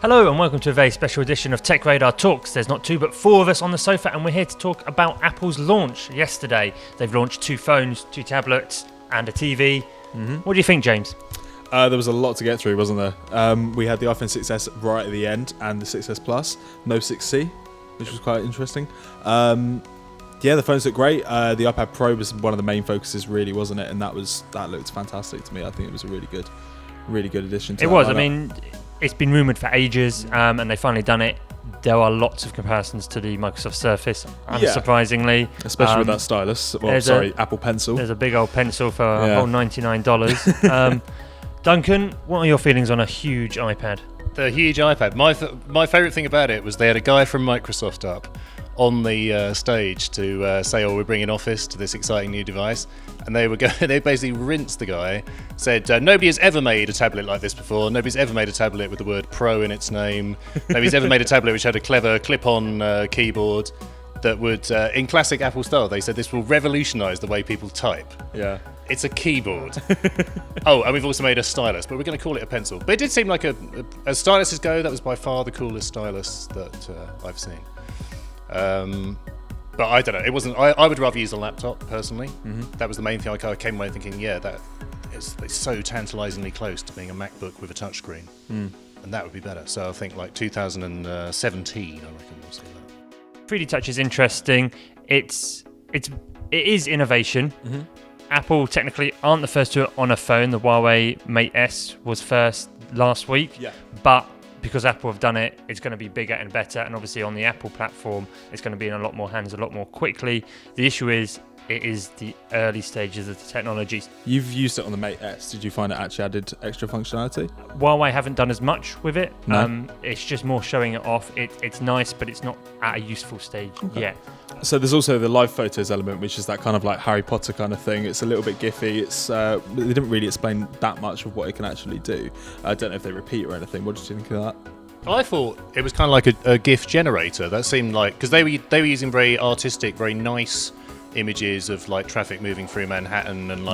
Hello and welcome to a very special edition of TechRadar Talks. There's not two but four of us on the sofa and we're here to talk about Apple's launch yesterday. They've launched 2 phones, 2 tablets and a TV. What do you think, James? There was a lot to get through, wasn't there? We had the iPhone 6S right at the end and the 6S Plus, no 6C, which was quite interesting. The phones look great. The iPad Pro was one of the main focuses, really, wasn't it? And that looked fantastic to me. I think it was a really good addition to It was. I mean, it's been rumoured for ages, and they finally done it. There are lots of comparisons to the Microsoft Surface, unsurprisingly. Especially with that stylus. Apple Pencil. There's a big old pencil for a whole $99. Duncan, what are your feelings on a huge iPad? The huge iPad. My favourite thing about it was they had a guy from Microsoft up on the stage to say, we're bringing Office to this exciting new device. And they basically rinsed the guy, said, nobody has ever made a tablet like this before. Nobody's ever made a tablet with the word Pro in its name. Nobody's ever made a tablet which had a clever clip-on keyboard that would, in classic Apple style, they said this will revolutionise the way people type. Yeah. It's a keyboard. And we've also made a stylus, but we're going to call it a pencil. But it did seem like, as styluses go, that was by far the coolest stylus that I've seen. But I don't know. It wasn't. I would rather use a laptop personally. That was the main thing. I came away thinking, it's so tantalisingly close to being a MacBook with a touchscreen, and that would be better. So I think like 2017. I reckon we'll see that. 3D Touch is interesting. It is innovation. Apple technically aren't the first to do it on a phone. The Huawei Mate S was first last week, but because Apple have done it, it's going to be bigger and better. And obviously on the Apple platform, it's going to be in a lot more hands a lot more quickly. The issue is, it is the early stages of the technology. You've used it on the Mate S. Did you find it actually added extra functionality? Huawei haven't done as much with it. No. It's just more showing it off. It's nice, but it's not at a useful stage yet. So there's also the live photos element, which is that kind of like Harry Potter kind of thing. It's a little bit gify. They didn't really explain that much of what it can actually do. I don't know if they repeat or anything. What did you think of that? I thought it was kind of like a GIF generator. That seemed like, because they were using very artistic, very nice images of like traffic moving through Manhattan and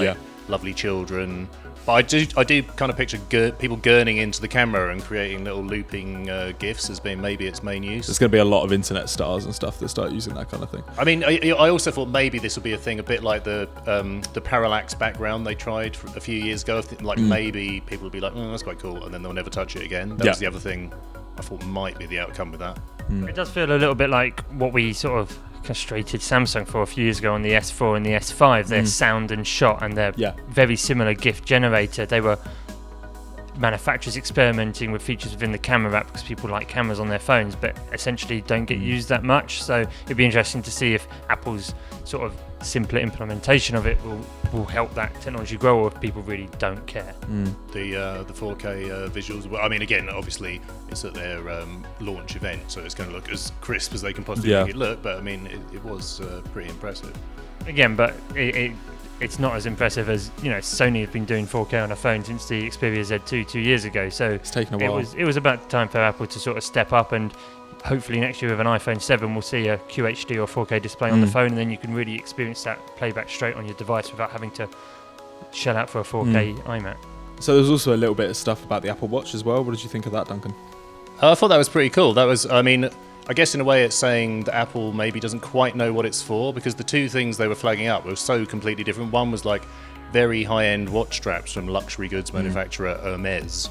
lovely children. But I do kind of picture people gurning into the camera and creating little looping GIFs as being maybe its main use. There's going to be a lot of internet stars and stuff that start using that kind of thing. I mean, I also thought maybe this would be a thing a bit like the parallax background they tried a few years ago. Maybe people would be like, that's quite cool, and then they'll never touch it again. That was the other thing I thought might be the outcome with that. It does feel a little bit like what we sort of castrated Samsung for a few years ago on the S4 and the S5. Their sound and shot and their very similar GIF generator. They were manufacturers experimenting with features within the camera app because people like cameras on their phones, but essentially don't get used that much. So it'd be interesting to see if Apple's sort of simpler implementation of it will help that technology grow, or if people really don't care. The 4K visuals. Well, I mean, again, obviously it's at their launch event, so it's going to look as crisp as they can possibly make it look. But I mean, it was pretty impressive. Again, but it's not as impressive as, Sony have been doing 4K on a phone since the Xperia Z2 2 years ago. So it's taken a while. It was about time for Apple to sort of step up, and hopefully next year with an iPhone 7 we'll see a QHD or 4K display on the phone, and then you can really experience that playback straight on your device without having to shell out for a 4K iMac. So there's also a little bit of stuff about the Apple Watch as well. What did you think of that, Duncan? I thought that was pretty cool. That was, I mean, I guess in a way it's saying that Apple maybe doesn't quite know what it's for, because the two things they were flagging up were so completely different. One was like very high-end watch straps from luxury goods manufacturer Hermes,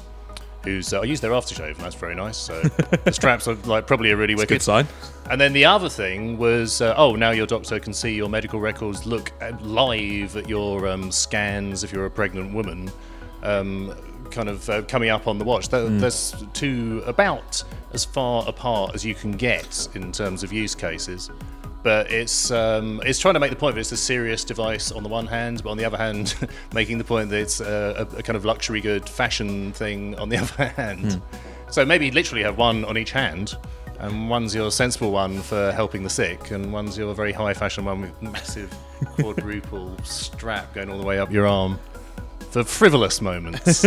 who's I used their aftershave, and that's very nice. So the straps are like probably a really wicked. Good sign. And then the other thing was, now your doctor can see your medical records, look live at your scans if you're a pregnant woman, coming up on the watch. That's about as far apart as you can get in terms of use cases. But it's trying to make the point that it's a serious device on the one hand, but on the other hand, making the point that it's a kind of luxury good fashion thing on the other hand. So maybe literally have one on each hand, and one's your sensible one for helping the sick, and one's your very high fashion one with massive quadruple strap going all the way up your arm for frivolous moments.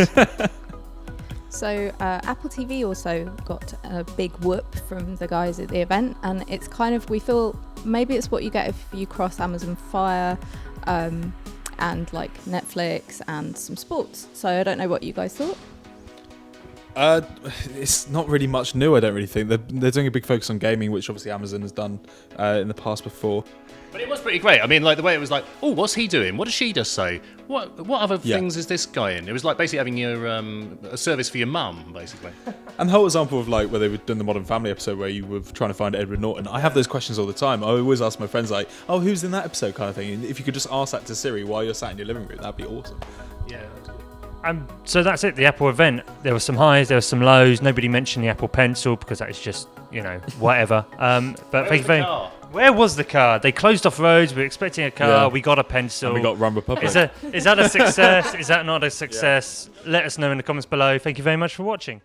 So Apple TV also got a big whoop from the guys at the event, and it's kind of, we feel maybe it's what you get if you cross Amazon Fire and like Netflix and some sports. So I don't know what you guys thought. It's not really much new, I don't really think. They're doing a big focus on gaming, which obviously Amazon has done in the past before. But it was pretty great. I mean, like the way it was like, oh, what's he doing? What does she just say? What other things is this guy in? It was like basically having your a service for your mum, basically. And the whole example of like where they were doing the Modern Family episode where you were trying to find Edward Norton. I have those questions all the time. I always ask my friends like, oh, who's in that episode kind of thing. And if you could just ask that to Siri while you're sat in your living room, that'd be awesome. Yeah. So that's it, the Apple event. There were some highs, there were some lows. Nobody mentioned the Apple Pencil because that is just, whatever. But thank you very much. Where was the car? They closed off roads. We were expecting a car. Yeah. We got a pencil. And we got Rum Republic. Is that a success? Is that not a success? Yeah. Let us know in the comments below. Thank you very much for watching.